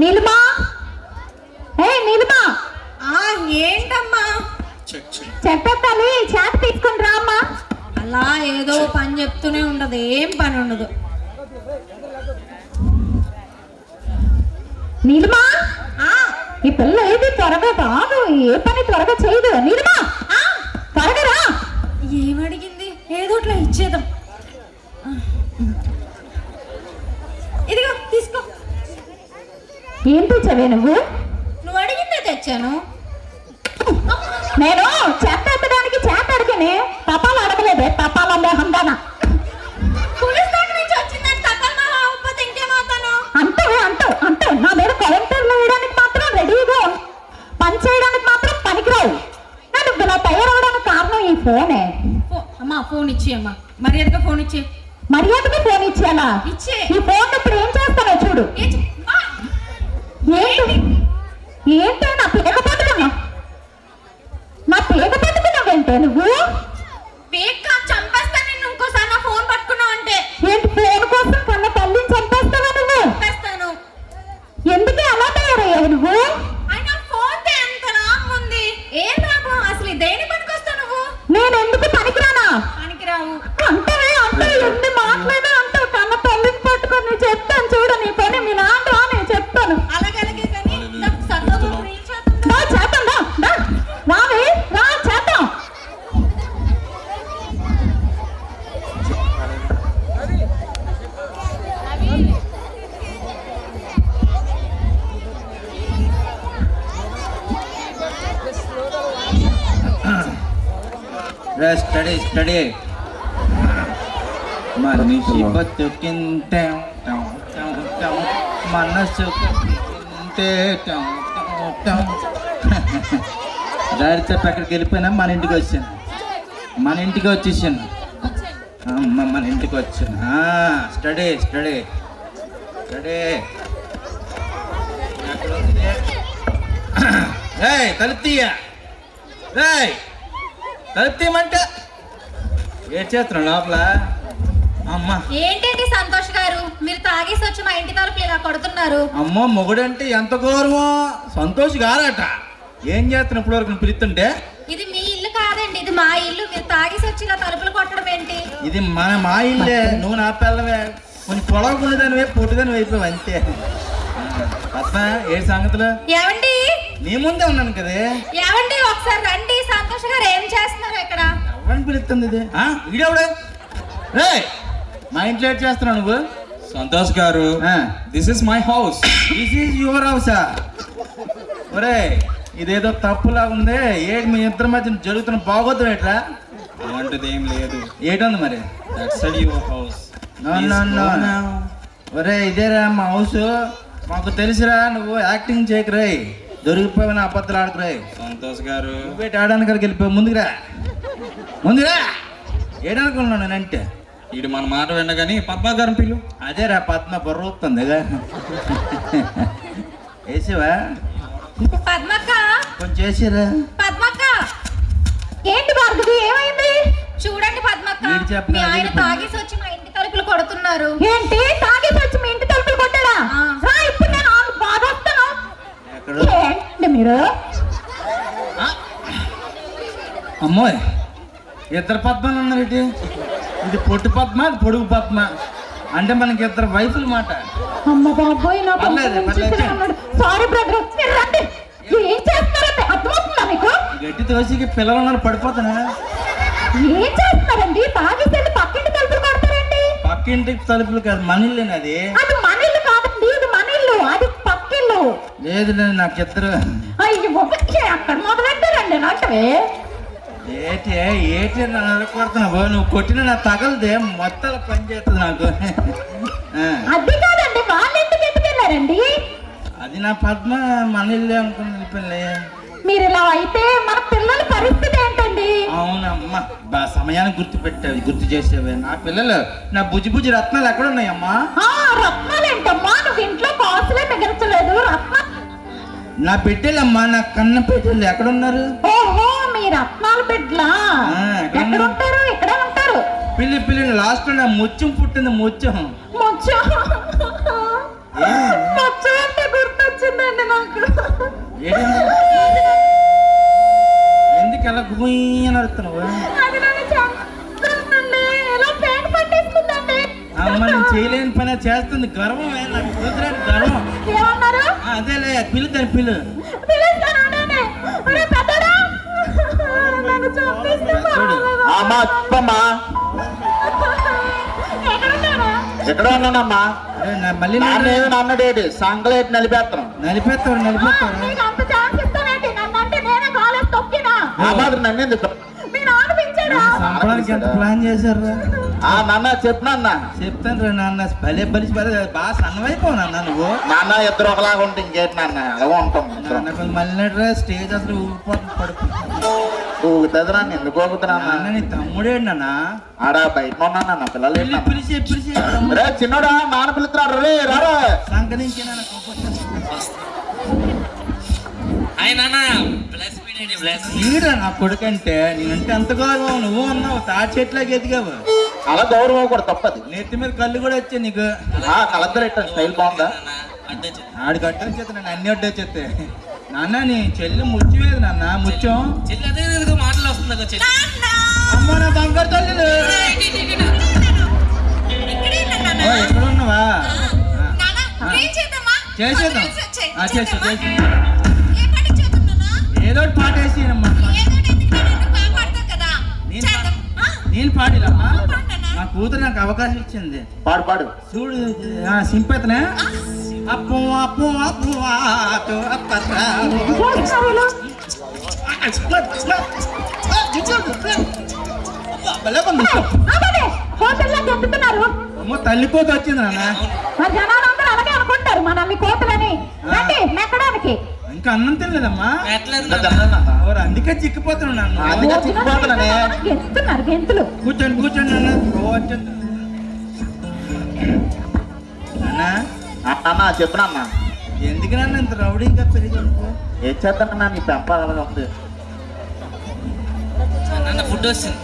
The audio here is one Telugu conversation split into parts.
నీలిమా, నీలిమా. ఏంటమ్మా? చెప్పాలి, చేత తీసుకుని రామ్మా. అలా ఏదో పని చెప్తూనే ఉండదు, ఏం పని ఉండదు. నీలిమా, ఈ పిల్ల ఏది త్వరగా కాదు, ఏ పని త్వరగా చేయదు. నీలిమా త్వరగా రా. ఏమడిగింది? ఏదో ఇట్లా ఇచ్చేద్దాం. ఇదిగో తీసుకో. ఏం తెచ్చావే నువ్వు? నువ్వు అడిగిందే తెచ్చాను. నేను చేత ఎత్తడానికి చేత అడిగానే, తపాలు అడగలేదే. తపాల హందానా పోలీస్ దగ్గర నుంచి వచ్చిందని తపాలు అవ్వకపోతే ఇంకేమవుతాను? అంటూ నా మీద కలెక్టర్లు వేయడానికి మాత్రం రెడీగా, పని చేయడానికి మాత్రం పనికిరావు. నేను ఇలా తయారవడానికి కారణం ఈ ఫోనే. అమ్మా ఫోన్ ఇచ్చి, అమ్మా మర్యాదగా ఫోన్ ఇచ్చి. మర్యాదగా ఫోన్ ఇచ్చేలా? ఇచ్చే. ఈ ఫోన్ ఇప్పుడు ఏం చేస్తానో చూడు. ఏంటో నా పేగ పట్టుకున్నావేంటే నువ్వు? చంపేస్తా నిన్ను ఇంకోసారి నా ఫోన్ పట్టుకున్నావు అంటే. ఏంటి ఫోన్ కోసం కన్న తల్లిని చంపేస్తావా నువ్వు? చంపేస్తాను. ఎందుకే అలా తయారయ్యావు నువ్వు? అయినా ఫోన్ ఎంత లాభం ఉంది? ఏం లాభం? అసలు దేని పనికొస్తావు నువ్వు? నేను ఎందుకు పనికిరానా? పనికిరావు అంటే ఎన్ని మాట్లాడా అంటావు. కన్న తల్లిని పట్టుకొని చెప్తాను చూడు. నీ పని మీ నాన్న రా, నేను చెప్తాను. అలాగే కానీ చేద్దాం. రావే రా, చేద్దాం. స్టడీ మనిషి బతుకింతే మనసు దారి చెప్పి అక్కడికి వెళ్ళిపోయినా మన ఇంటికి వచ్చాను. మన ఇంటికి వచ్చేసాను. స్టడీ తలుపు తీయమంటే ఏ చేస్తున్నావు లోపల? అమ్మా ఏంటండి సంతోష్ గారు, మీరు తాగేసి వచ్చి మా ఇంటి తలుపులు ఇలా కొడుతున్నారు? అమ్మో మొగుడంటే ఎంత గౌరవం. సంతోష్ గారట. ఏం చేస్తున్నావు ఇప్పుడు వరకు పిలుస్తుంటే? ఇది మీ ఇల్లు కాదండి, ఇది మా ఇల్లు. మీరు తాగేసి వచ్చి ఇలా తలుపులు కొట్టడం ఏంటి? ఇది మా ఇల్లే. నువ్వు నా పిల్లవే. కొంచెం పొడవకుండానివే, పొట్టుదాని అయిపోయావు అంతే. పద్మ ఏ సంగతులు? ఏమండి నీ ముందే ఉన్నాను కదే. ఏమండి ఒకసారి రండి. సంతోష్ గారు ఏం చేస్తున్నారు ఇక్కడ? ఎవరిని పిలుస్తుంది ఇది? ఈడెవడే? రే మా ఇంట్లో ఏం చేస్తున్నావు నువ్వు? సంతోష్ గారు, this is my house. This is your హౌసా? ఒరే ఇదేదో తప్పులా ఉంది. ఏంటి మీ ఇద్దరి మధ్య జరుగుతున్న బాగోద్దు ఎట్లా? అలాంటిది ఏం లేదు. ఏటుంది మరి? That's your house. ఒరే ఇదేరా మా హౌస్. మాకు తెలుసురా, నువ్వు యాక్టింగ్ చేయకురా. దొరికిపోయిన అబద్ధాలు ఆడుకురా. సంతోష్ గారు, నువ్వేటి ఆడడానికి వెళ్ళిపోయి ముందుకురా. ఏడనుకున్నాను నేనంటే. ఇది మన మాట వినగాని పద్మా గారిని పిలు. అదేరా పద్మ బొర్రవుతుంది. వేసావా? పద్మక్క, కొంచెం వేసిరా. పద్మక్క ఏంటి భార్గవి, ఏమైంది? చూడండి పద్మక్క, వీడు చెప్పిన మీ ఆయన అదే తాగేసి వచ్చి మా ఇంటి తలుపులు కొడుతున్నారు. ఏంటి తాగేసి వచ్చి మీ ఇంటి తలుపులు కొట్టాడా? రా ఇప్పుడు నేను బాధ వస్తాను. ఏంటి మీరు? అమ్మోయ్ ఇద్దరు పద్మలు ఉన్నారు. ఇది పొట్టు పద్మ, అది పొడుగు పద్మ. అంటే మనకి ఇద్దరు వైఫులు మాట. అమ్మ బాబోయ్, నా పర్లేదు. సారీ బ్రదర్, రండి. ఏం చేస్తున్నారంటే అర్థమవుతుందా మీకు? గట్టి తోసికి పిల్లలు ఉన్నారు, పడిపోతానా? ఏం చేస్తున్నారండి? తాగేసి పక్కింటి తలుపులు కొడతారండి. పక్కింటికి తలుపులు కాదు, మన ఇల్లేనా అది? అది మన ఇల్లు కాదండి, ఇది మన ఇల్లు, అది పక్కిల్లు. లేదు లేదు, నాకు ఇద్దరు. అయ్యో అక్కడ మొదలెట్టారండి నాటవే. ఏటి నన్ను కొడుతున్నావు? నువ్వు కొట్టిన నా తగలదే మొత్తం పని చేస్తుంది నాకు. అది కాదండి, వాళ్ళు ఎందుకు ఎత్తుకెళ్ళారండి? అది నా పద్మ, మన ఇల్లే అనుకుని పిల్లే. మీరు ఇలా అయితే మన పిల్లల పరిస్థితి ఏంటండి? అవునమ్మా, సమయానికి గుర్తు చేసేవే. నా పిల్లలు, నా బుజ్జి రత్నాలు ఎక్కడ ఉన్నాయమ్మా? రత్నాలు ఏంటమ్మా? నువ్వు ఇంట్లో కాసులే మిగల్చలేదు. నా బిడ్డలమ్మా, నా కన్న బిడ్డలు ఎక్కడున్నారు? ఓహో, మీ రత్నాలు బిడ్డలా? ఎక్కడ ఉంటారు? ఇక్కడ ఉంటారు. పిల్లి లాస్ట్ లో నా ముత్యం పుట్టింది. ముత్యం అంటే గుర్తొచ్చింది. ఏంటి ఎందుకు ఎలా గుయ్యని అడుగుతున్నావు? అది నన్ను చంపుతుందండి. ఎలా పేట పట్టేస్తుందండి. అమ్మ నేను చేయలేని పని అది చేస్తుంది. గర్వం నాకు కుదరని గర్వం. ఏమన్నారు? అదేలే పిల్లు దాని పిల్లు. పిలుస్తాను నేనే. ఒరే పెద్దడా, నన్ను చంపేస్తే బాగోదు. అమ్మా చెప్పమ్మా, ఎక్కడున్నారా? ఎక్కడ ఉన్నానమ్మా? మళ్ళీ నాన్నేది అన్నడేటి సంగలేటి నలిపేస్తాను. నలిపేస్తావు నీకు అంత ఛాన్స్ ఇస్తానేంటి? నన్నంటే నేనే కాలేజ్ తొక్కినా. ఆ మాత్రం నన్ను ఎందుకు? మీ నాన్న పెంచాడా? సంపడానికి ఎంత ప్లాన్ చేశారు? ఆ నాన్న చెప్పినన్న చెప్తాను రా నాన్న. భలే బలిసి బాగా సన్నమైపోవు నాన్న నువ్వు. నాన్న ఇద్దరు ఒకలాగా ఉంటే ఇంకేంటి నాన్న అలాగే ఉంటాం. నాన్న కొంచెం మళ్ళీ స్టేజ్ అసలు ఊగిపోతుంది పడుతుంది. ఊగుతుంది నాన్న, ఎందుకు ఊగుతున్నా నాన్న నీ తమ్ముడేడు నాన్న. ఆడ బయట ఉన్నాను నా పిల్లలు ఏంటి? పిలిచి రే చిన్నోడా, నాన్న పిలుస్తున్నాడు రే రారా. సంక నుంచి ఈరా నా కొడుకంటే నేనంటే అంత గౌరవం. నువ్వు ఉన్నావు తాటి చెట్లాగా ఎదిగావు. అలా గౌరవం కూడా తప్పది. నెత్తి మీద కళ్ళు కూడా వచ్చాయి నీకు. కలద్దరు ఎట్ట స్టైల్ బాగుందా? ఆడికి అడ్డొచ్చేస్తా నన్ను అన్ని అడ్డొచ్చేస్తే. నాన్న నీ చెల్లి ముత్యమేది నాన్న, ముత్యం. మాటలు వస్తుంది అమ్మ నా బంగారు తల్లి. ఎక్కడ ఉన్నావా? చేసేద్దాం. ఏదో ఒకటి పాట వేసినమ్మా. నేను పాడిలమ్మా. నా కూతురు నాకు అవకాశం ఇచ్చింది. పాడు పాడు. చూడు సింపతనే. అప్పు అప్పు అప్పు ఆటో అమ్మో తల్లిపోతు వచ్చింది నాన్న. మరి జనాలందరూ అలాగే అనుకుంటారు మనల్ని కోతలని. రండి మెక్కడానికి. ఇంకా అన్నం తినలేదమ్మా. ఎవరు అందుకే చిక్కిపోతున్నాను నాన్న. అందుకే చిక్కిపోతున్నానే. గెంతున్నారు గెంతులు. కూర్చోండి నాన్న. నాన్న అన్న చెప్పినమ్మా. ఎందుకు నాన్న ఇంత రౌడీగా పెరిగాను? ఏం చేస్తానన్నా నీ పెంప అలాగా ఉంది. ఫుడ్ వస్తుంది.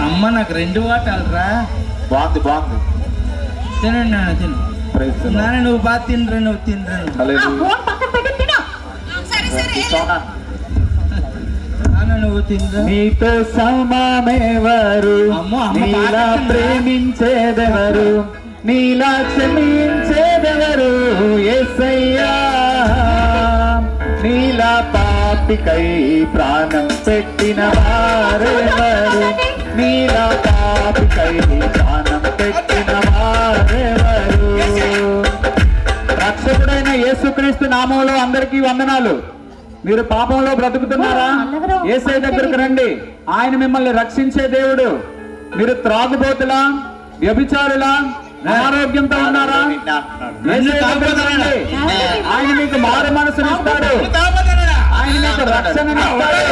అమ్మ నాకు 2 వాటాలరా. బాగుంది బాగుంది. తినండి నాన్న తిను. నాన్న నువ్వు బాగా తినరా, నువ్వు తినరా. ఆ ఫోన్ పక్కన పెట్టి తిను. నాన్న నువ్వు తినరా. నీతో సమానమెవరు, అమ్మో, అమ్మ నీలా పాట ప్రేమించేదెవరు, నీలా క్షమించేదెవరు యేసయ్యా. నీలా పాపికై ప్రాణం పెట్టిన వారెవరు, నీలా పాపికై ప్రాణం పెట్టిన వారెవరు. రక్షకుడైన యేసుక్రీస్తు నామంలో అందరికీ వందనాలు. మీరు పాపంలో బ్రతుకుతున్నారా? యేసయ్య దగ్గరకు రండి. ఆయన మిమ్మల్ని రక్షించే దేవుడు. మీరు త్రాగుబోతులా, వ్యభిచారులా, అనారోగ్యంతో ఉన్నారా? యేసయ్య దగ్గరకు రండి. ఆయన మీకు మారు మనసుని ఇస్తాడు. ఆయన మీకు రక్షణని ఇస్తాడు.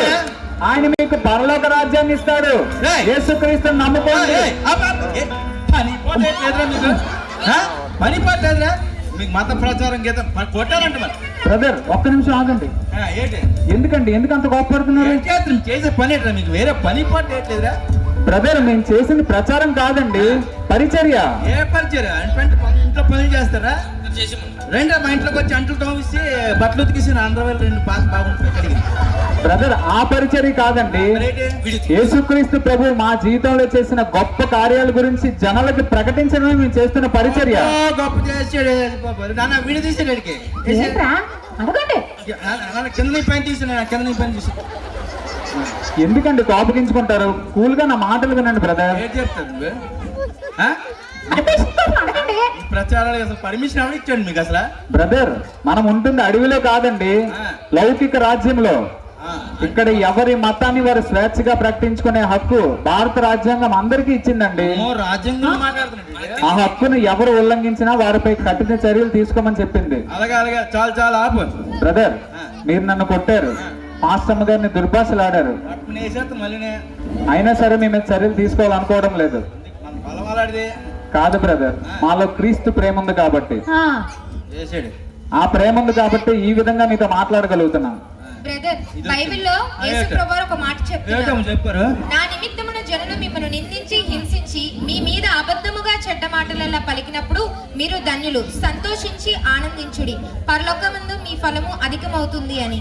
ఆయన మీకు పరలోక రాజ్యాన్ని ఇస్తాడు. యేసుక్రీస్తుని నమ్ముకోండి. పని పట్టలేదురా మీకు మత ప్రచారం గీతం కొట్టాలంట మరి. బ్రదర్ ఒక్క నిమిషం ఆగండి. ఏంటి ఎందుకండి ఎందుకు అంత కోపడుతున్నారు? చేసే పని ఏంట్రా మీకు? వేరే పని పాట ఏంట్లేదురా? బ్రదర్ మేము చేసింది ప్రచారం కాదండి, పరిచర్య. ఏ పరిచయం? అంటే ఇంట్లో పనులు చేస్తారా? రెండో మా ఇంట్లోకి వచ్చి అంట్లు తోమిసి బట్టలు ఉతికేసి ఆంధ్రవేలు 2 పాస్ బాగుంటుంది కడిగి. బ్రదర్ ఆ పరిచర్య కాదండి. యేసుక్రీస్తు ప్రభు మా జీవితంలో చేసిన గొప్ప కార్యాల గురించి జనాలకు ప్రకటించడమే మేము చేస్తున్న పరిచర్య. గొప్ప చేసాడు నాన్న. వీడు తీసాడు ఏంట్రా? అడగండి. కింద పైన తీసాను. కింద పైన తీసాను. ఎందుకండి కోపగించుకుంటారు? కూల్ గా నా మాటలు వినండి బ్రదర్. ఏం చెప్తాను? అడగండి. ప్రచారాలు అసలు పర్మిషన్ ఎవరు ఇచ్చాడు మీకు అసలు? బ్రదర్ మనం ఉంటుంది అడవిలో కాదండి, లౌకిక రాజ్యంలో. ఇక్కడ ఎవరి మతాన్ని వారు స్వేచ్ఛగా ప్రకటించుకునే హక్కు భారత రాజ్యాంగం అందరికీ ఇచ్చిందండి. రాజ్యాంగం మాట్లాడుతున్నాడు. ఆ హక్కును ఎవరు ఉల్లంఘించినా వారిపై కఠిన చర్యలు తీసుకోమని చెప్పింది. అలాగే అలాగే చాలు ఆపు. బ్రదర్ మీరు నన్ను కొట్టారు, మాస్టమ్మ గారిని దుర్భాషలాడారు, అయినా సరే మేము చర్యలు తీసుకోవాలనుకోవడం లేదు. కాదు బ్రదర్, మాలో క్రీస్తు ప్రేమ ఉంది కాబట్టి, ఆ ప్రేమ ఉంది కాబట్టి ఈ విధంగా మీతో మాట్లాడగలుగుతున్నాం. బ్రదర్ బైబిల్లో యేసు ప్రభువు ఒక మాట చెప్తున్నారు. ఏటమ్మా చెప్పారు? నా నిమిత్తమున జనులు మిమ్మల్ని నిందించి హింసించి మీ మీద అబద్ధముగా చెడ్డ మాటలలా పలికినప్పుడు మీరు ధన్యులు, సంతోషించి ఆనందించుడి, పరలోకమందు మీ ఫలము అధికమవుతుంది అని.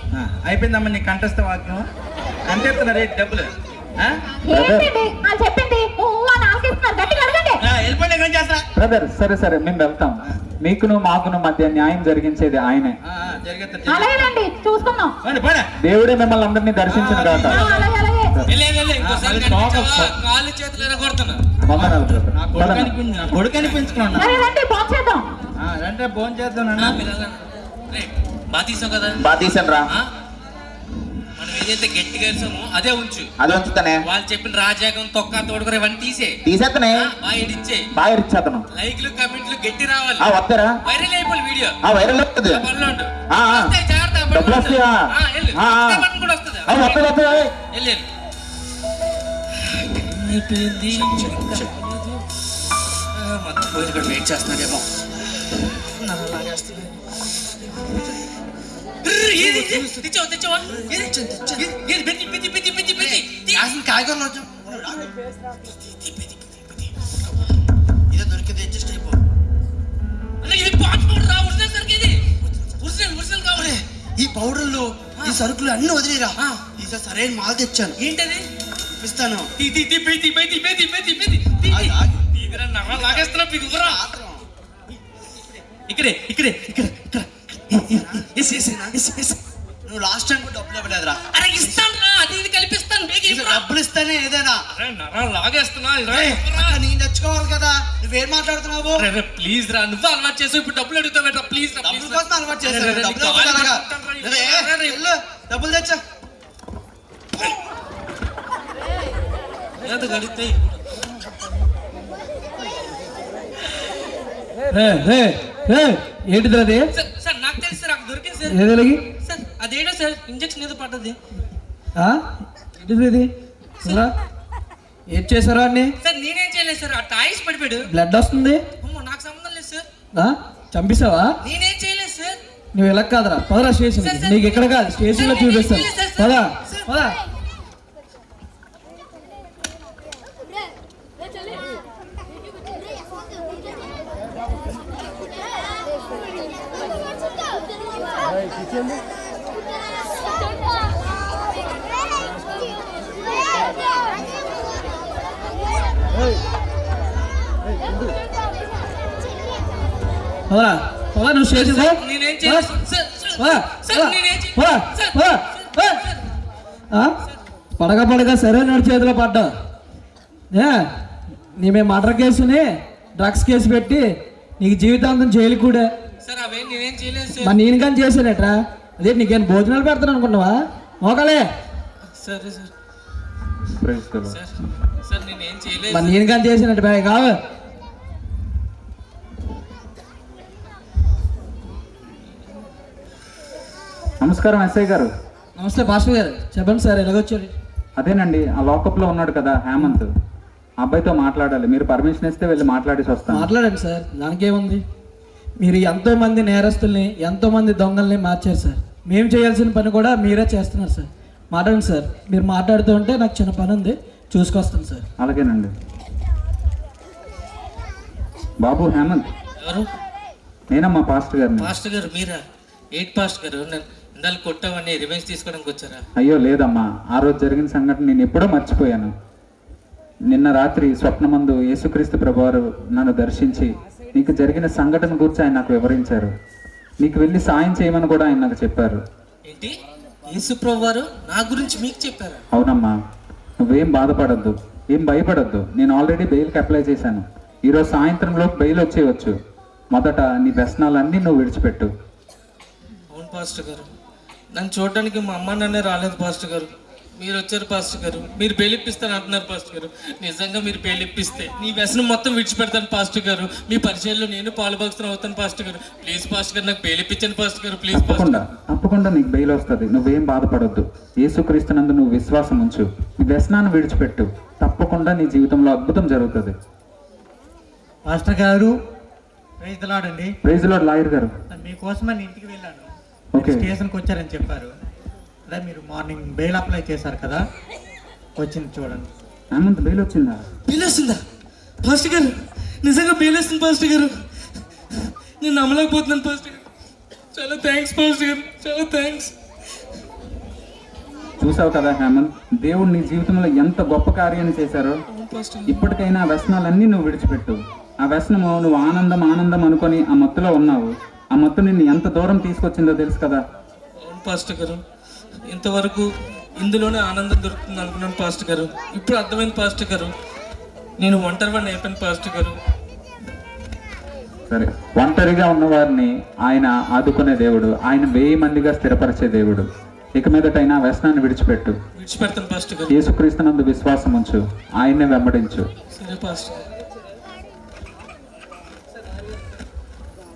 అయిపోయిందమ్మా నీ కంఠస్థ వాక్యం. అంతే రేట్ డబ్బులు. ఏంటండి వాళ్ళు చెప్పింది అని ఆలకిస్తున్నారు, గట్టిగా అడగండి. వెళ్ళిపోయి ఏం చేస్తా? బ్రదర్ సరే సరే మేము వెళ్తాం. మీకును మాకును మధ్య న్యాయం జరిగించేది ఆయనే. అలాగేనండి, చూసుకుందాం. దేవుడే మిమ్మల్ని అందరినీ దర్శించిన కాక. అలాగే అలాగే. ఇంకోసారి కనిపించావా? కాళ్ళు చేతులు ఎరగొడుతున్నా. వందనాలు బ్రదర్. నా కొడుకు అనిపించుకున్నా. సరే రండి, ఫోన్ చేద్దాం. రంటే ఫోన్ చేద్దాం. బాగా తీసావు కదా? బాగా తీసాను రా. ఆ? మనం ఏదైతే గట్టిగా వేసామో అదే ఉంచు. అది ఉంచుతానే. వాళ్ళు చెప్పిన రాజాగం తొక్క తోడుకుని ఇవన్నీ తీసే తీసేస్తానే. బాగా ఎడిచ్చే. బాగా ఇచ్చేతను. లైక్లు కమెంట్లు గట్టి రావాలి. వస్తారా? వైరల్ అయిపోయి వీడియో. వైరల్ అవుతుంది. పనులు ఉండు. ఆ, ఆ. వస్తాయి, జాగ్రత్త, పనులు డబ్బులు ఉండు. వస్తాయా? ఆ, వెళ్ళు. ఆ, ఆ. వస్తాయి, పనులు కూడా వస్తుంది. వెళ్ళు. అయిపోయింది. మొత్తం పోయి ఇక్కడ వెయిట్ చేస్తున్నాడేమో. నన్ను లాగేస్తుంది. తెచ్చావా? ఇదే దొరికింది, అడ్జస్ట్ అయిపో. ఈ పౌడర్లు ఈ సరుకులు అన్ని వదిలేరా. ఇక సరైన మాల్ తెచ్చాను. ఏంటది? ఇస్తాను. లాగేస్తున్నా ఇక్కడే ఇక్కడే ఇక్కడ ఇక్కడ. నువ్వు లాస్ట్ టైం కూడా డబ్బులు ఇవ్వలేదురా. అరే ఇస్తాను రా, అది ఇది కలిపిస్తాను. డబ్బులు ఇస్తానే ఏదైనా. లాగేస్తున్నా. నేను తెచ్చుకోవాలి కదా, నువ్వేం మాట్లాడుతున్నావు? ప్లీజ్ రా, నువ్వు అలవాటు చేసావు, ఇప్పుడు డబ్బులు అడుగుతావు. ప్లీజ్ రా, డబ్బుల కోసం అలవాటు చేశాను. డబ్బులు తెచ్చా. గడితే ఏంటిది అది? సార్ నాకు తెలుసు సార్, నాకు దొరికింది సార్. ఏదలిగి? సార్ అదేటో సార్, ఇంజక్షన్ ఏదో పడ్డది. ఏంటిది ఇది? ఏం చేశారా అన్ని? సార్ నేనేం చేయలేదు సార్, ఆ టాయిస్ పడిపోయాడు. బ్లడ్ వస్తుంది. అమ్మో నాకు సంబంధం లేదు సార్. చంపేశావా? నేనేం చేయలేదు సార్. నువ్వు ఎలా కాదురా, పదరా స్టేషన్. సార్, నీకు ఎక్కడ కాదు, స్టేషన్ లో చూపిస్తాను. పదా పదా. పదరా పదా, నువ్వు స్టేషన్ పో. నేనేం చేయలేదు సార్. సార్ నేనేం పడక పడక సరే నడు చేతిలో పడ్డా. నీ మేము మర్డర్ కేసుని డ్రగ్స్ కేసు పెట్టి నీకు జీవితాంతం జైలు కూడా. సార్ అవే నేనేం చేయలేదు సార్. మరి నేను కానీ చేశానట్రా. అదే నీకేం భోజనాలు పెడతాను అనుకున్నావా? మోకాలే. సరే సార్. సార్ సార్ నేనేం చేయలేదు. మరి నేను కానీ చేశానట్టు బాయ్ కావు. నమస్కారం ఎస్ఐ గారు. నమస్తే పాస్టర్ గారు. చెప్పండి సార్, ఎలాగొచ్చారు? అదేనండి, ఆ లాకప్ లో ఉన్నాడు కదా హేమంత్, ఆ అబ్బాయితో మాట్లాడాలి. మీరు పర్మిషన్ ఇస్తే వెళ్ళి మాట్లాడేసి వస్తాను. మాట్లాడండి సార్, దానికేముంది. మీరు ఎంతో మంది నేరస్తుల్ని, ఎంతో మంది దొంగల్ని మార్చారు సార్. మేము చేయాల్సిన పని కూడా మీరే చేస్తున్నారు సార్. మాట్లాడండి సార్. మీరు మాట్లాడుతూ ఉంటే నాకు చిన్న పని ఉంది, చూసుకొస్తాను సార్. అలాగేనండి. బాబు హేమంత్. ఎవరు? నేనమ్మా పాస్టర్ గారు. పాస్టర్ గారు మీరా? ఎయిట్ పాస్టర్ గారు, ఇందాలు కొట్టావని రివెంజ్ తీసుకోవడానికి వచ్చారా? అయ్యో లేదమ్మా, ఆ రోజు జరిగిన సంఘటన నేను ఎప్పుడో మర్చిపోయాను. నిన్న రాత్రి స్వప్నమందు యేసుక్రీస్తు ప్రభువారు నన్ను దర్శించి నీకు జరిగిన సంఘటన గురించి ఆయన నాకు వివరించారు. నీకు వెళ్ళి సాయం చేయమని కూడా ఆయన నాకు చెప్పారు. ఏంటి? యేసు ప్రభువారు నా గురించి మీకు చెప్పారా? అవునమ్మా, నువ్వేం బాధపడద్దు, ఏం భయపడద్దు. నేను ఆల్రెడీ బెయిల్కి అప్లై చేశాను. ఈరోజు సాయంత్రంలో బెయిల్ వచ్చేయచ్చు. మొదట నీ వ్యసనాలన్నీ నువ్వు విడిచిపెట్టు. అవును పాస్టర్ గారు, నన్ను చూడడానికి మా అమ్మ నాన్నే రాలేదు పాస్టర్ గారు. మీరు వచ్చారు పాస్టర్ గారు. మీరు బెయిలిప్పిస్తాను అంటున్నారు పాస్టర్ గారు. నిజంగా మీరు బెయిలిప్పిస్తే నీ వ్యసనం మొత్తం విడిచిపెడతాను పాస్టర్ గారు. మీ పరిచయంలో నేను పాలుభాగస్తులు అవుతాను పాస్టర్ గారు. ప్లీజ్ పాస్టర్ గారు, నాకు బెయిలిప్పించండి పాస్టర్ గారు. ప్లీజ్ తప్పకుండా నీకు బెయిల్ వస్తుంది. నువ్వేం బాధపడొద్దు. యేసుక్రీస్తునందు నువ్వు విశ్వాసం ఉంచు. నీ వ్యసనాన్ని విడిచిపెట్టు. తప్పకుండా నీ జీవితంలో అద్భుతం జరుగుతుంది. పాస్టర్ గారు ప్రైజ్ లార్డ్ అండి. ప్రైజ్ లార్డ్ లాయర్ గారు. మీకోసమని ఇంటికి వెళ్ళాను. ఓకే. స్టేషన్కి వచ్చారని చెప్పారు. అదే మీరు మార్నింగ్ బెయిల్ అప్లై చేశారు కదా, వచ్చింది చూడండి. హేమంత్ బెయిల్ వచ్చిందా? బేలేస్తుందా పాస్టర్ గారు? నిజంగా బేలేస్తుంది పాస్టర్ గారు. నేను నమ్మలేకపోతున్నాను పాస్టర్ గారు. చాలా థ్యాంక్స్ పాస్టర్ గారు, చాలా థ్యాంక్స్. చూసావు కదా హేమంత్, దేవుడు నీ జీవితంలో ఎంత గొప్ప కార్యాన్ని చేశారో. ఇప్పటికైనా ఆ వ్యసనాలన్నీ నువ్వు విడిచిపెట్టు. ఆ వ్యసనము నువ్వు ఆనందం ఆనందం అనుకొని ఆ మత్తులో ఉన్నావు. ఆ మత్తు నిన్ను ఎంత దూరం తీసుకొచ్చిందో తెలుసు కదా. అవును పాస్టర్ గారు, ఇంతవరకు ఇందులోనే ఆనందం దొరుకుతుంది అనుకున్నాను పాస్టర్ గారు. ఇప్పుడు అర్థమైంది పాస్టర్ గారు, నేను ఒంటరివాడిని అయిపోయాను పాస్టర్ గారు. సరే, ఒంటరిగా ఉన్నవారిని ఆయన ఆదుకునే దేవుడు, ఆయన 1000 మందిగా స్థిరపరిచే దేవుడు. ఇక మీదటైనా వ్యసనాన్ని విడిచిపెట్టు. విడిచిపెడతాను పాస్టర్ గారు. యేసుక్రీస్తునందు విశ్వాసం ఉంచు, ఆయన్నే వెంబడించు. సరే పాస్టర్ గారు.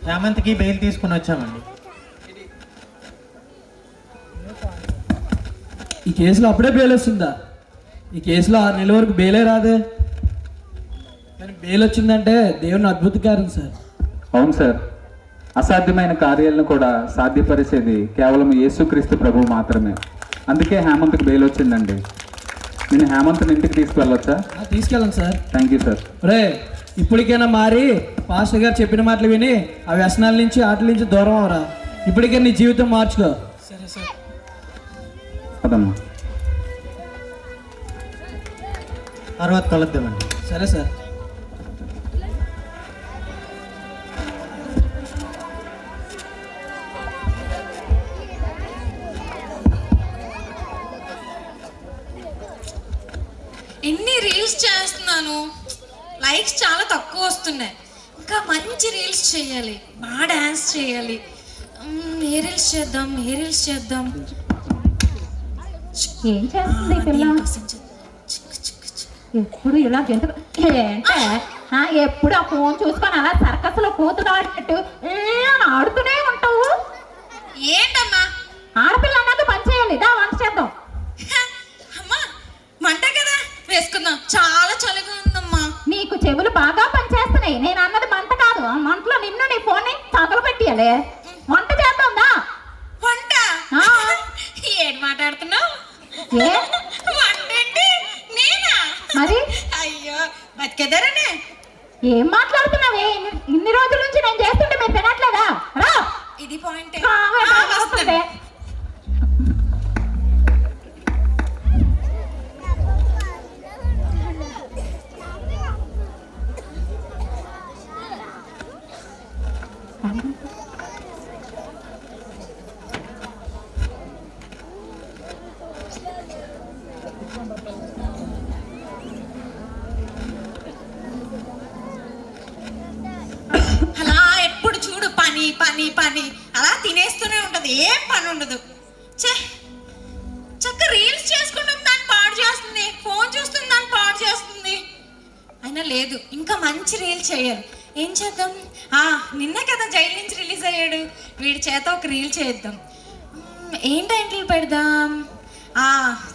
హేమంత్కి బెయిల్ తీసుకుని వచ్చామండి. ఈ కేసులో అప్పుడే బెయిల్ వస్తుందా? ఈ కేసులో 6 నెలల వరకు బెయిలే రాదే. కానీ బెయిల్ వచ్చిందంటే దేవుని అద్భుత కార్యం సార్. అవును సార్, అసాధ్యమైన కార్యాలను కూడా సాధ్యపరిచేది కేవలం యేసుక్రీస్తు ప్రభువు మాత్రమే. అందుకే హేమంత్కి బెయిల్ వచ్చిందండి. నేను హేమంత్ని ఇంటికి తీసుకువెళ్ళొచ్చా? తీసుకెళ్ళండి సార్. Thank you sir. రే, ఇప్పటికైనా మారి పాస్టర్ గారు చెప్పిన మాటలు విని ఆ వ్యసనాల నుంచి వాటి నుంచి దూరం అవరా. ఇప్పటికైనా నీ జీవితం మార్చుకో. సరే సార్. పదమ్మా. తర్వాత కలుద్దామండి. సరే సార్. ఎన్ని రీల్స్ చేస్తున్నాను, లైక్స్ చాలా తక్కువ వస్తున్నాయి. ఇంకా మంచి రీల్స్ చేయాలి, బాగా డాన్స్ చేయాలి. ఏ రీల్స్ చేద్దాం, ఏ రీల్స్ చేద్దాం. ఏం చేస్తుంది ఈ పిల్ల? ఎప్పుడు ఇలా జంతు ఏంటే ఎప్పుడు ఆ ఫోన్ చూసుకొని అలా సర్కస్లో కూతురు ఆడినట్టు అని ఆడుతూనే ఉంటావు. ఏంటమ్మా? ఆడపిల్ల అన్నాక పని చేయాలి. దా వంట చేద్దాం. అమ్మా, మంట కదా, వేసుకుందాం. చాలా చలిగా ఉందమ్మా. నీకు చెవులు బాగా పనిచేస్తున్నాయి. నేను అన్నది మంట కాదు. ఆ మంటలో నిన్ను నీ ఫోన్ తగలు పెట్టియాలి. వంట చేద్దాం దా. వంట? ఆ. ఏడు మాట్లాడుతున్నావు? ఏ వంట ఏంటి? నేనా? మరి అయ్యో, బతికేదారనే. ఏం మాట్లాడుతున్నావే? ఇన్ని రోజుల నుంచి నేను చేస్తుంటే మీరు తినట్లేదా? రా. ఇది పాయింటే. వస్తుంది. అలా ఎప్పుడు చూడు పని పని పని, అలా తినేస్తూనే ఉంటది, ఏం పని ఉండదు. చక్క రీల్స్ చేసుకుంటుంది, దాన్ని పాడు చేస్తుంది. ఫోన్ చూస్తుంది, దాన్ని పాడు చేస్తుంది. అయినా లేదు, ఇంకా మంచి రీల్ చేయాలి. ఏం చేద్దాం? నిన్నే కదా జైలు నుంచి రిలీజ్ అయ్యాడు, వీడి చేత ఒక రీల్ చేద్దాం. ఏం టైటిల్ పెడదాం?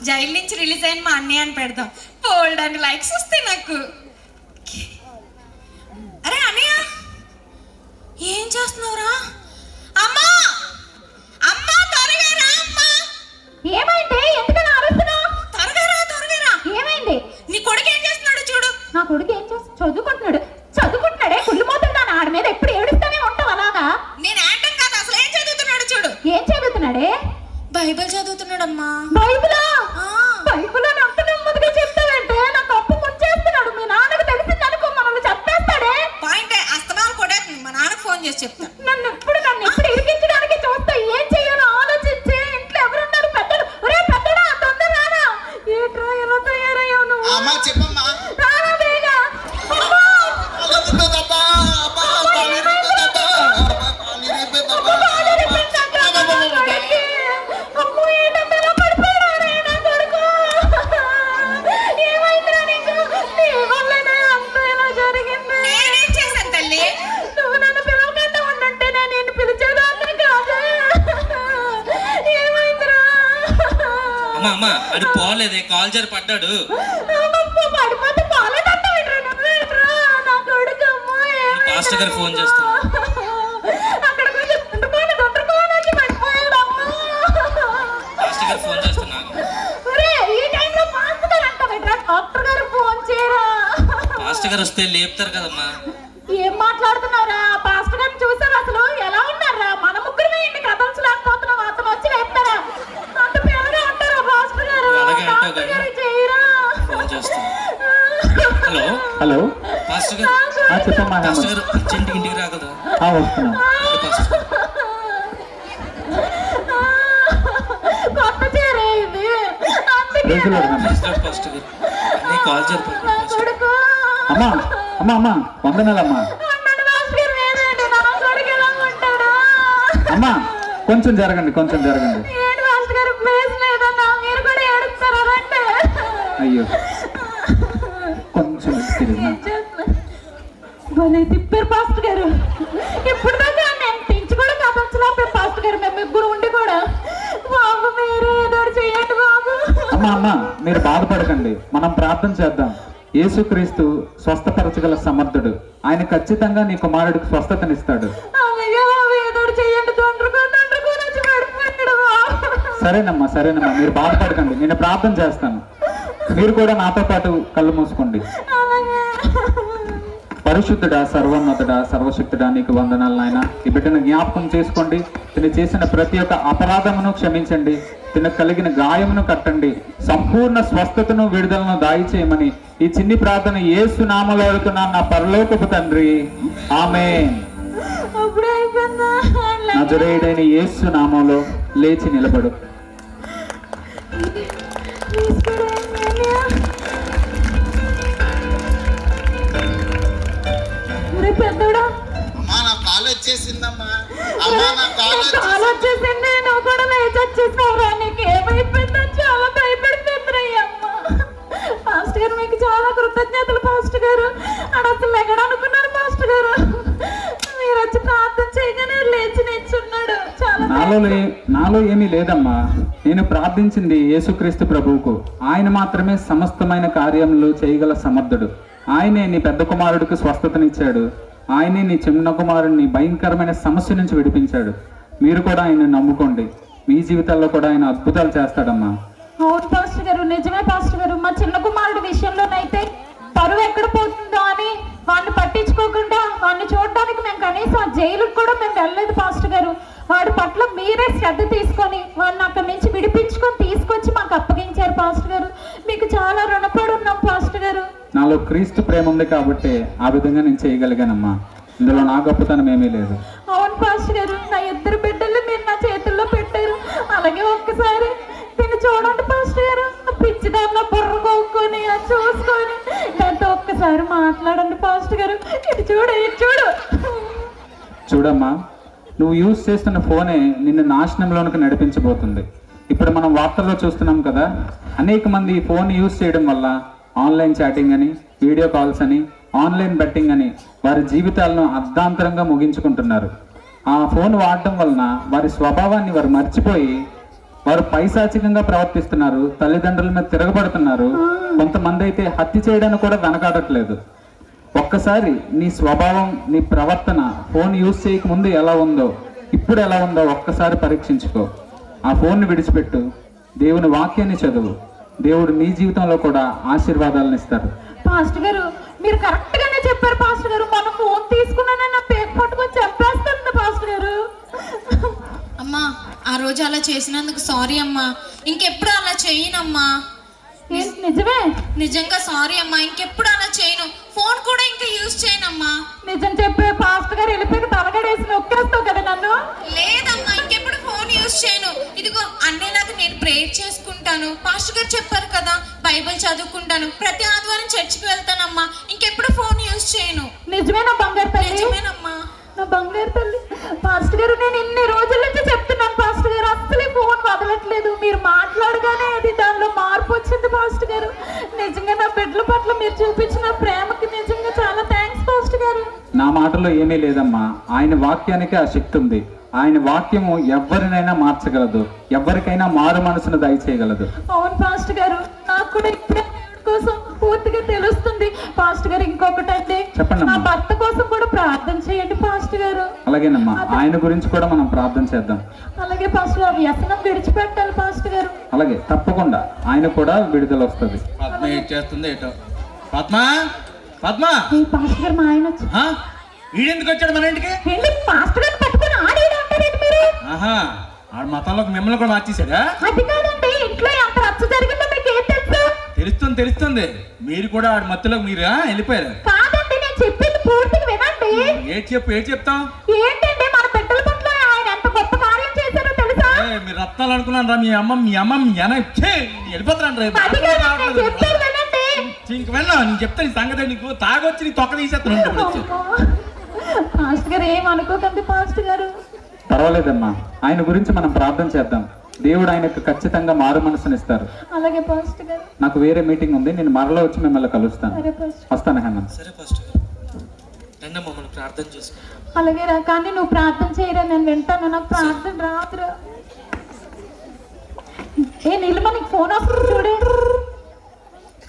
జైలు నుంచి రిలీజ్ అయిన మా అన్నయ్య అని పెడదాం. బోల్డ్ అని లైక్స్ వస్తాయి నాకు. అరే అన్నయ్య, ఏం చేస్తున్నావురా? అమ్మా, అమ్మా, త్వరగా రా అమ్మా. ఏమైంది? ఎందుకని అరుస్తున్నావు? త్వరగా రా, త్వరగా రా. ఏమైంది? నీ కొడుకు ఏం చేస్తున్నాడు చూడు. నా కొడుకు ఏం చేస్తా? చదువుకుంటున్నాడే. కుళ్ళిపోతుందా? ఆడ మీద ఎప్పుడు ఏడుస్తూనే ఉంటావు అలాగా. నేను ఆడటం కాదు, అసలు ఏం చదువుతున్నాడు చూడు. ఏం చదువుతున్నాడే? బైబిల్ చదువుతున్నాడమ్మా. బైబిలా? బైబిల్ అని అంత నెమ్మదిగా చెప్తావంటే నాకు అప్పు ముంచేస్తున్నాడు. మీ నాన్నకు తెలిసింది అనుకో, మనల్ని చెప్పేస్తాడే. పాయింటే, అస్తమాలు కూడా మా నాన్నకు ఫోన్ చేసి చెప్తా. నన్ను ఎప్పుడు ఇరికించడానికి చూస్తా. ఏం చెయ్యాలో ఆలోచించి. ఇంట్లో ఎవరున్నారు? పెద్దడు. ఒరే పెద్దడా, తొందర రారా. ఏట్రా ఎలా తయారయ్యావు నువ్వు? అమ్మా చెప్పమ్మా. రారా బేగా. నేనేం చేశాను తల్లి? నువ్వు నన్ను పిలవకుండా ఉండుంటే నేను నిన్ను పిలిచేదాన్ని కాదు. ఏమైందిరా? అమ్మా అది పోలేదే, కాల్ జారి పడ్డాడు. పడిపోతే పాలేదంటావేంట్రా? నువ్వేంట్రా? నా కొడుకు. పాస్టర్ గారు ఫోన్ చేస్తున్నారు. అక్కడ కొంచెం తొందరకోవాలి వచ్చి పడిపోయాడు. పాస్టర్ గారు పాస్టర్ గారు వస్తే లేపుతారు కదమ్మా. ఏం మాట్లాడుతున్నారా? పాస్టర్ గారిని చూసారు అసలు ఎలా ఉన్నారా? మన ముగ్గురు ఇంటి కదల్చలేకపోతున్నాం, అతను వచ్చి లేపుతారా? అంత పేరుగా ఉంటారా పాస్టర్ గారు? అలాగే అంటావు పాస్టర్ కానీ. గారికి చేయరా? ఫోన్ చేస్తాను. హలో హలో, పాస్టర్ గారు. చెప్పమ్మా. పాస్టర్ గారు అర్జెంట్ ఇంటికి రాగలరా? వస్తున్నా. పాస్టర్ గారు. కొత్త చీరే ఇది, అందుకే ప్రైజ్ లార్డ్ అమ్మా. పాస్టర్ గారు నీ కాల్ జరిపారు. నా కొడుకు అమ్మా అమ్మా అమ్మా, వందనాలమ్మా. అన్నాడు పాస్టర్ గారు. లేదండి, నా కొడుకు ఎలా ఉంటాడా? అమ్మా కొంచెం జరగండి, కొంచెం జరగండి. ఏంటి పాస్టర్ గారు, ప్లేస్ లేదన్నా? మీరు కూడా ఏడుస్తారా? రండి. అయ్యో, కొంచెం తిరిగినా. భలే తిప్పారు పాస్టర్ గారు. ఇప్పుడు దాకా నేను తెంచి కూడా కదల్చలేకపోయాం పాస్టర్ గారు. మేము ముగ్గురు ఉండి కూడా. బాబు మీరు ఏదో ఒకటి చేయండి బాబు. అమ్మా అమ్మా, మీరు బాధపడకండి, మనం ప్రార్థన చేద్దాం. యేసుక్రీస్తు స్వస్థపరచగల సమర్థుడు. ఆయన ఖచ్చితంగా నీ కుమారుడికి స్వస్థతనిస్తాడు. అలాగే బాబు, ఏదో ఒకటి చేయండి. తండ్రికో వచ్చి పడిపోయాడు బాబు. సరేనమ్మా, సరేనమ్మా, మీరు బాధపడకండి, నేను ప్రార్థన చేస్తాను. మీరు కూడా నాతో పాటు కళ్ళు మూసుకోండి. అలాగే. పరిశుద్ధుడా, సర్వోన్నతుడా, సర్వశక్తుడా, నీకు వందనాలు నాయన. ఈ బిడ్డను జ్ఞాపకం చేసుకోండి. తిను చేసిన ప్రతి ఒక్క అపరాధమును క్షమించండి. తినకు కలిగిన గాయమును కట్టండి. సంపూర్ణ స్వస్థతను, విడుదలను దయచేయమని ఈ చిన్ని ప్రార్థన యేసు నామములో అడుగుతున్నాను నా పరలోకపు తండ్రి, ఆమేన్. అప్పుడే అయిపోయిందా? నజరేయుడైన యేసు నామములో లేచి నిలబడు. పెద్దోడా అమ్మా నా కాలు వచ్చేసిందమ్మా. అమ్మా నా కాలు చాలా వచ్చేసింది. నువ్వు కూడా లేచి వచ్చేసావురా. నీకు ఏమైపోయిందని చాలా భయపడిపోయిందిరయ్య అమ్మ. పాస్టర్ గారు మీకు చాలా కృతజ్ఞతలు పాస్టర్ గారు. అసలు ఎక్కడనుకున్నారు పాస్టర్ గారు? మీరు వచ్చి ప్రార్థన చేయగానే లేచి నిల్చున్నాడు. చాలా నాలో ఏమీ లేదమ్మా. నేను ప్రార్థించింది యేసుక్రీస్తు ప్రభువుకు. ఆయన మాత్రమే సమస్తమైన కార్యములు చేయగల సమర్థుడు. ఆయనే నీ పెద్ద కుమారుడికి స్వస్థతనిచ్చాడు. ఆయనే నీ చిన్న కుమారుడిని భయంకరమైన సమస్య నుంచి విడిపించాడు. మీరు కూడా ఆయన నమ్ముకోండి, మీ జీవితాల్లో కూడా ఆయన అద్భుతాలు చేస్తాడమ్మా. అవును పాస్టర్ గారు, నిజమే పాస్టర్ గారు. మా చిన్న కుమారుడి విషయంలోనైతే పరువు ఎక్కడ పోతుందో అని వాడిని పట్టించుకోకుండా వాడిని చూడడానికి మేము కనీసం ఆ జైలుకు కూడా మేము వెళ్ళలేదు పాస్టర్ గారు. వాడి పట్ల మీరే శ్రద్ధ తీసుకొని వాడిని అక్కడి నుంచి విడిపించుకొని తీసుకొచ్చి మాకు అప్పగించారు పాస్టర్ గారు. మీకు చాలా రుణపడి ఉన్నాం పాస్టర్ గారు. నాలో క్రీస్తు ప్రేమ ఉంది కాబట్టి ఆ విధంగా నేను చేయగలిగానమ్మా. ఇందులో నా గొప్పతనం ఏమీ లేదు. అవును పాస్టర్ గారు, నా ఇద్దరు బిడ్డలు మీరు నా చేతుల్లో పెట్టారు. అలాగే ఒక్కసారి దీన్ని చూడండి పాస్టర్ గారు. పిచ్చిదారిలో బుర్ర కొనుక్కొని చూసుకొని దాంతో ఒక్కసారి మాట్లాడండి పాస్టర్ గారు. ఇది చూడు, ఇది చూడు. చూడమ్మా, నువ్వు యూజ్ చేస్తున్న ఫోనే నిన్ను నాశనంలోనికి నడిపించబోతుంది. ఇప్పుడు మనం వార్తల్లో చూస్తున్నాం కదా, అనేక మంది ఈ ఫోన్ యూజ్ చేయడం వల్ల ఆన్లైన్ చాటింగ్ అని, వీడియో కాల్స్ అని, ఆన్లైన్ బెట్టింగ్ అని వారి జీవితాలను అర్ధాంతరంగా ముగించుకుంటున్నారు. ఆ ఫోన్ వాడటం వలన వారి స్వభావాన్ని వారు మర్చిపోయి వారు పైశాచికంగా ప్రవర్తిస్తున్నారు. తల్లిదండ్రుల మీద తిరగబడుతున్నారు. కొంతమంది అయితే హత్య చేయడానికి కూడా వెనకాడట్లేదు. ఒక్కసారి నీ స్వభావం, నీ ప్రవర్తన ఫోన్ యూజ్ చేయకముందు ఎలా ఉందో ఇప్పుడు ఎలా ఉందో ఒక్కసారి పరీక్షించుకో. ఆ ఫోన్ని విడిచిపెట్టు, దేవుని వాక్యాన్ని చదువు. దేవుడు నీ జీవితంలో కూడా ఆశీర్వాదాలను ఇస్తారు. పాస్టర్ గారు మీరు కరెక్ట్ గానే చెప్పారు పాస్టర్ గారు. మన ఫోన్ తీసుకున్నానని నా పేరు పట్టుకొని చెప్పేస్తుంది పాస్టర్ గారు. అమ్మా, ఆ రోజు అలా చేసినందుకు సారీ అమ్మా. ఇంకెప్పుడు అలా చేయనమ్మా. ఏంటి నిజమే? నిజంగా సారీ అమ్మా. ఇంకెప్పుడు అలా చేయను. ఫోన్ కూడా ఇంకా యూజ్ చేయనమ్మా. నిజం చెప్పే పాస్టర్ గారు వెళ్ళిపోయి తలగడేసి నొక్కేస్తావు కదా నన్ను. లేదమ్మా, ఇంకెప్పుడు ఫోన్ యూజ్ చేయను. ఇదిగో అన్నేలాగా నేను ప్రేయర్ చేసుకుంటాను. పాస్టర్ గారు చెప్పారు కదా, బైబిల్ చదువుకుంటాను. ప్రతి ఆదివారం చర్చికి వెళ్తానమ్మా. ఇంకెప్పుడు ఫోన్ యూజ్ చేయను. నిజమే నా బంగారు తల్లి. నిజమేనమ్మా. నా బంగారు తల్లి. పాస్టర్ గారు నేను ఇన్ని రోజుల నుంచి చెప్తున్నాను పాస్టర్ గారు, అసలు ఫోన్ వదలట్లేదు. మీరు మాట్లాడగానే అది దానిలో మార్పు వచ్చింది పాస్టర్ గారు. నిజంగా నా బిడ్డల పట్ల మీరు చూపించిన ప్రేమకి నిజంగా చాలా థ్యాంక్స్ పాస్టర్ గారు. నా మాటలో ఏమీ లేదమ్మా. ఆయన వాక్యానికి ఆ శక్తి ఉంది. ఆయన వాక్యము ఎవరినైనా మార్చగలదు, ఎవరికైనా మారు మనసును దయచేయగలదు. అవును పాస్టర్ గారు, నాకు కూడా ఇప్పుడే కోసం పూర్తిగా తెలుస్తుంది పాస్టర్ గారు. ఇంకొకటి అంటే చెప్పండి నా అమ్మా. భర్త కోసం కూడా ప్రార్థన చేయండి పాస్టర్ గారు. అలాగేనమ్మా, ఆయన గురించి కూడా మనం ప్రార్థన చేద్దాం. అలాగే పాస్టర్ గారు, వ్యసనం విడిచిపెట్టాలి పాస్టర్ గారు. అలాగే తప్పకుండా ఆయన కూడా విడుదల వస్తుంది. పద్మ ఏం చేస్తుంది ఏటో. పద్మ పద్మ ఈ పాస్టర్ గారు మా ఆయన వచ్చి ఆ? వీడెందుకు వచ్చాడు మన ఇంటికి? వెళ్ళి పాస్టర్ గారిని పట్టుకొని ఆడేడు అంటారేంటి మీరు? ఆహా, ఆడ మతంలోకి మిమ్మల్ని కూడా మార్చేశాడా? అది కాదండి, ఇంట్లో ఎంత రచ్చ జరిగిందో మీకు ఏం తెలుసు? తెలుస్తుంది. మీరు కూడా ఆడ మత్తులోకి మీరు వెళ్ళిపోయారు. కాదండి, నేను చెప్పింది పూర్తిగా వినండి. ఏం చెప్తాం? ఏంటండి మన బిడ్డల పట్ల ఆయన ఎంత గొప్ప కార్యం చేశారో తెలుసా? మీరు రత్నాలు అనుకున్నాను రా. మీ అమ్మ వెళ్ళిపోతాను రా. అది కాదండి, నేను చెప్పేది వినండి. ఇంక వెళ్ళా, నేను చెప్తాను ఈ సంగతి. నీకు తాగొచ్చి నీ తొక్క తీసేస్తాను. పాస్టర్ గారు ఏం అనుకోకండి పాస్టర్ గారు. పర్వాలేదమ్మా, ఆయన గురించి మనం ప్రార్థన చేద్దాం. దేవుడు ఆయనకు ఖచ్చితంగా మారు మనసునిస్తారు. అలాగే పాస్టర్ గారు. నాకు వేరే మీటింగ్ ఉంది, నేను మరలా వచ్చి మిమ్మల్ని కలుస్తాను. సరే పాస్టర్. వస్తాను హేమంత్. సరే పాస్టర్ గారు, రండి మమ్మల్ని ప్రార్థన చేసుకోండి. అలాగే రా, కానీ నువ్వు ప్రార్థన చేయరా, నేను వింటాను. నాకు ప్రార్థన రాదురా. ఏ నీలిమ, నీకు ఫోన్ వస్తుంది చూడే.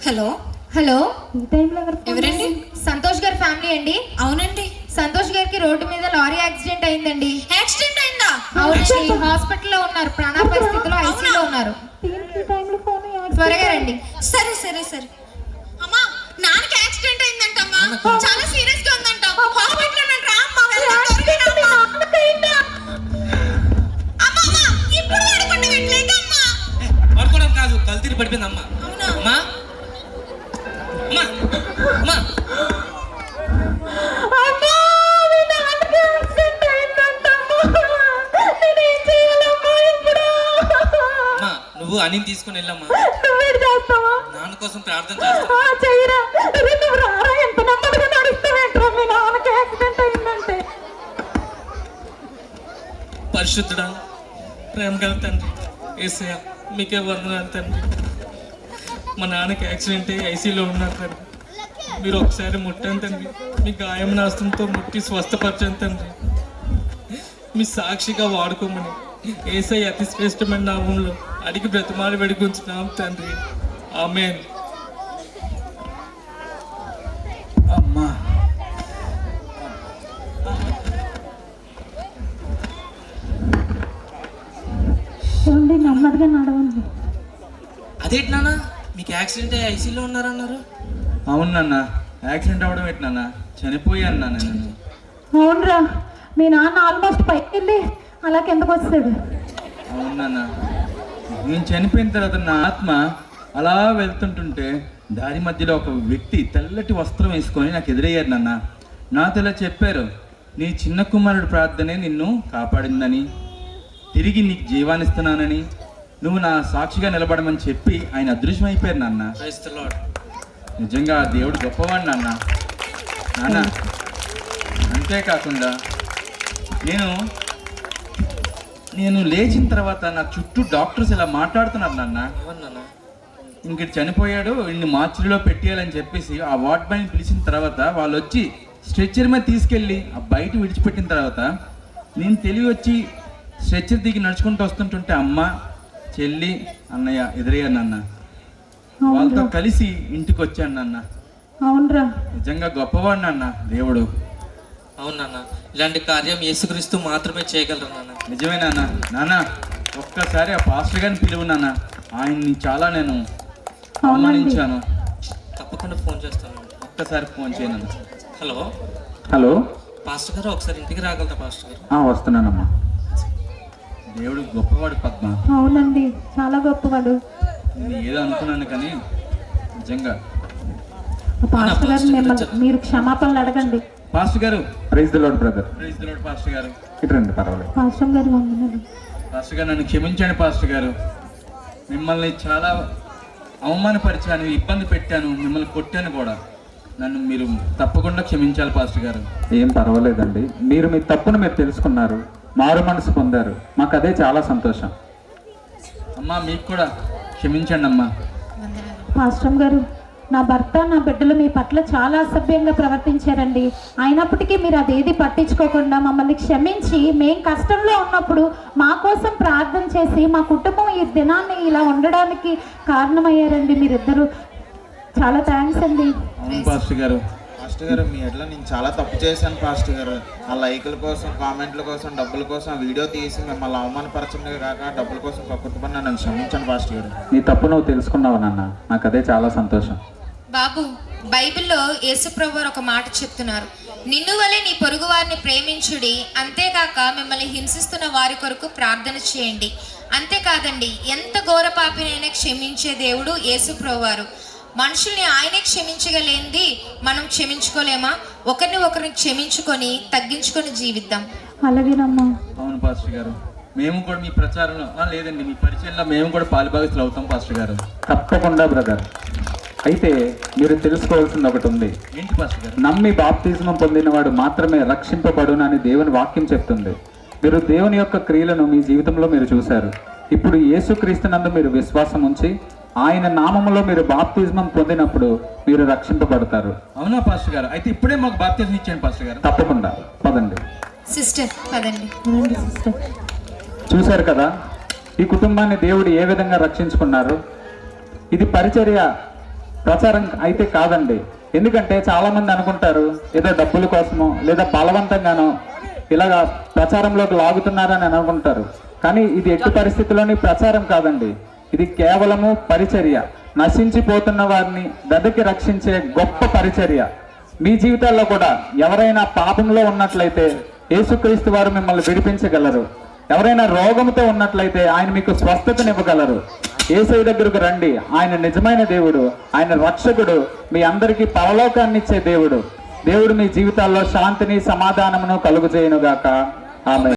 హలో హలో, ఈ టైంలో ఎవరండి? సంతోష్ గారి ఫ్యామిలీ అండి. అవునండి. సంతోష్ గారికి రోడ్డు మీద లారీ యాక్సిడెంట్ అయిందండి. యాక్సిడెంట్ అయిందా? అవునండి, హాస్పిటల్లో ఉన్నారు. ప్రాణాపాయ స్థితిలో ఐసీయూలో ఉన్నారు. ఈ టైంలో ఫోన్ త్వరగా రండి. సరే సరే సరే. అమ్మా, నాన్నకి యాక్సిడెంట్ అయిందంటమ్మా. చాలా సీరియస్ గా ఉందంట. హాస్పిటల్ ఉన్నాడు. రా అమ్మా, వెళ్దాం. త్వరగా రా అమ్మా. అమ్మా, అమ్మా, ఇప్పుడు వాడుకుంటే వెళ్ళలేకమ్మా. పడుకోవడం కాదు, కల్తీరి పడిపోయింది అమ్మ. అవునా? అమ్మా అమ్మా అమ్మా, అమ్మా నువ్వు అని తీసుకుని వెళ్ళమ్మా. నాన్న కోసం ప్రార్థన చేస్తా. పరిశుద్ధుడా, ప్రేమ గల తండ్రి యేసయ్య, మీకే వందనాలు తండ్రి. మా నాన్నకి యాక్సిడెంట్ అయ్యి ఐసీలో ఉన్నారు తండ్రి. మీరు ఒకసారి ముట్టండి తండ్రి. మీ గాయం నాస్తంతో ముట్టి స్వస్థపరచండి తండ్రి. మీ సాక్షిగా వాడుకోమని యేసయ్య అతి శ్రేష్టమైన నామంలో అడిగి బ్రతిమాలి వెడుకుంటున్నాం తండ్రి. ఆమేన్. అమ్మా, చూడండి, నెమ్మదిగా నడవండి. అదేంటి నాన్న, మీకు యాక్సిడెంట్ అయ్యి ఐసీలో ఉన్నారన్నారు? అవును నాన్న, యాక్సిడెంట్ అవ్వడం ఏంటి నాన్న? చనిపోయాను నాన్న నేను. అవునరా, మీ నాన్న ఆల్మోస్ట్ పైకి వెళ్ళి అలా కిందకు వచ్చాడు. అవును నాన్న, నేను చనిపోయిన తర్వాత నా ఆత్మ అలా వెళ్తుంటుంటే దారి మధ్యలో ఒక వ్యక్తి తెల్లటి వస్త్రం వేసుకొని నాకు ఎదురయ్యారు నాన్న. నాతో ఇలా చెప్పారు, నీ చిన్న కుమారుడు ప్రార్థనే నిన్ను కాపాడిందని, తిరిగి నీకు జీవాన్నిస్తున్నానని, నువ్వు నా సాక్షిగా నిలబడమని చెప్పి ఆయన అదృశ్యం అయిపోయారు నాన్న. Praise the lord. నిజంగా ఆ దేవుడు గొప్పవాడు నాన్న. నాన్న, అంతేకాకుండా నేను లేచిన తర్వాత నా చుట్టూ డాక్టర్స్ ఇలా మాట్లాడుతున్నారు నాన్న. ఏమన్నా నాన్న? ఇంక చనిపోయాడు, ఇన్ని మార్చిలో పెట్టేయాలని చెప్పేసి ఆ వార్డ్ బాయ్ని పిలిచిన తర్వాత వాళ్ళు వచ్చి స్ట్రెచ్చర్ మీద తీసుకెళ్ళి ఆ బయట విడిచిపెట్టిన తర్వాత నేను తెలివి వచ్చి స్ట్రెచ్చర్ దిగి నడుచుకుంటూ వస్తుంటుంటే అమ్మ, చెల్లి, అన్నయ్య ఎదురయ్యాను నాన్న. వాళ్ళతో కలిసి ఇంటికి వచ్చాను నాన్న. అవునరా, నిజంగా గొప్పవాడు నాన్న దేవుడు. అవును నాన్న, ఇలాంటి కార్యం యేసుక్రీస్తు మాత్రమే చేయగలరు నాన్న. నిజమే నాన్న. నాన్న, ఒక్కసారి ఆ పాస్టర్ గారిని పిలువు నాన్న. ఆయన్ని చాలా నేను అవమానించాను. తప్పకుండా ఫోన్ చేస్తాను. ఒక్కసారి ఫోన్ చేయను. హలో హలో, పాస్టర్ గారు, ఒకసారి ఇంటికి రాగలరా పాస్టర్ గారు? వస్తున్నానమ్మా. దేవుడు గొప్పవాడు పద్మ. అవునండి, చాలా గొప్పవాడు. నేను ఏదో అనుకున్నాను కానీ నిజంగా. పాస్టర్ గారు మిమ్మల్ని మీరు క్షమాపణలు అడగండి. పాస్టర్ గారు, praise the lord brother. Praise the lord pastor గారు. ఇటు రండి, పర్వాలేదు. పాస్టర్ గారు వందనాలు. పాస్టర్ గారు, నన్ను క్షమించండి పాస్టర్ గారు. మిమ్మల్ని చాలా అవమానపరిచాను, ఇబ్బంది పెట్టాను, మిమ్మల్ని కొట్టాను కూడా. నన్ను మీరు తప్పకుండా క్షమించాలి పాస్టర్ గారు. ఏం పర్వాలేదండి, మీరు మీ తప్పును మీరు తెలుసుకున్నారు, మారు మనసు పొందారు, మాకు అదే చాలా సంతోషం. అమ్మా, మీకు కూడా క్షమించండి అమ్మా. పాస్టర్ గారు, నా భర్త, నా బిడ్డలు మీ పట్ల చాలా అసభ్యంగా ప్రవర్తించారండి. అయినప్పటికీ మీరు అదేది పట్టించుకోకుండా మమ్మల్ని క్షమించి మేం కష్టంలో ఉన్నప్పుడు మా కోసం ప్రార్థన చేసి మా కుటుంబం ఈ దినాన్ని ఇలా ఉండడానికి కారణమయ్యారండి మీరిద్దరు. చాలా థ్యాంక్స్ అండి. అవును పాస్టర్ గారు. పాస్టర్ గారు, మీ ఎట్లా నేను చాలా తప్పు చేశాను పాస్టర్ గారు. ఆ లైకుల కోసం, కామెంట్ల కోసం, డబ్బుల కోసం ఆ వీడియో తీసి మిమ్మల్ని అవమానపరచండి కాక డబ్బుల కోసం కక్కుర్తిపడి నన్ను క్షమించండి పాస్టర్ గారు. నీ తప్పు నువ్వు తెలుసుకున్నావు నాన్న, నాకు అదే చాలా సంతోషం. బాబు, బైబిల్లో యేసుప్రభు వారు ఒక మాట చెప్తున్నారు, నిన్ను వలె నీ పొరుగు వారిని ప్రేమించుడి, అంతేకాక మిమ్మల్ని హింసిస్తున్న వారి కొరకు ప్రార్థన చేయండి. అంతేకాదండి, ఎంత ఘోర పాపినైనా క్షమించే దేవుడు యేసుప్రభు వారు. మనుషుల్ని ఆయనే క్షమించగలేంది మనం క్షమించుకోలేమా? ఒకరిని క్షమించుకొని తగ్గించుకొని జీవిద్దాం. అలాగేనమ్మా. అవును పాస్టర్ గారు, మేము కూడా మీ ప్రచారంలో లేదండి, మీ పరిచయంలో మేము కూడా పాలుభాగస్తులు అవుతాం పాస్టర్ గారు. తప్పకుండా బ్రదర్. అయితే మీరు తెలుసుకోవాల్సింది ఒకటి ఉంది. ఏంటి పాస్టర్ గారు? నమ్మి బాప్తిజమం పొందినవాడు మాత్రమే రక్షింపబడునని దేవుని వాక్యం చెప్తుంది. మీరు దేవుని యొక్క క్రియలను మీ జీవితంలో మీరు చూశారు. ఇప్పుడు యేసుక్రీస్తునందు మీరు విశ్వాసం ఉంచి ఆయన నామములో మీరు బాప్తిజమం పొందినప్పుడు మీరు రక్షింపబడతారు. అవునా పాస్టర్ గారు? అయితే ఇప్పుడే మాకు బాప్తిజం ఇచ్చేయండి పాస్టర్ గారు. తప్పకుండా పదండి. సిస్టర్ పదండి. సిస్టర్, చూశారు కదా ఈ కుటుంబాన్ని దేవుడు ఏ విధంగా రక్షించుకున్నారు. ఇది పరిచర్య ప్రచారం అయితే కాదండి. ఎందుకంటే చాలా మంది అనుకుంటారు ఏదో డబ్బుల కోసమో లేదా బలవంతంగానో ఇలాగా ప్రచారంలోకి లాగుతున్నారని అనుకుంటారు. కానీ ఇది ఎట్టి పరిస్థితుల్లోని ప్రచారం కాదండి. ఇది కేవలము పరిచర్య. నశించిపోతున్న వారిని వెదకి రక్షించే గొప్ప పరిచర్య. మీ జీవితాల్లో కూడా ఎవరైనా పాపంలో ఉన్నట్లయితే యేసుక్రీస్తు వారు మిమ్మల్ని విడిపించగలరు. ఎవరైనా రోగంతో ఉన్నట్లయితే ఆయన మీకు స్వస్థతనివ్వగలరు. యేసయ్య దగ్గరకు రండి. ఆయన నిజమైన దేవుడు, ఆయన రక్షకుడు, మీ అందరికీ పరలోకాన్ని ఇచ్చే దేవుడు. దేవుడు మీ జీవితాల్లో శాంతిని సమాధానమును కలుగజేయునుగాక. ఆమేన్.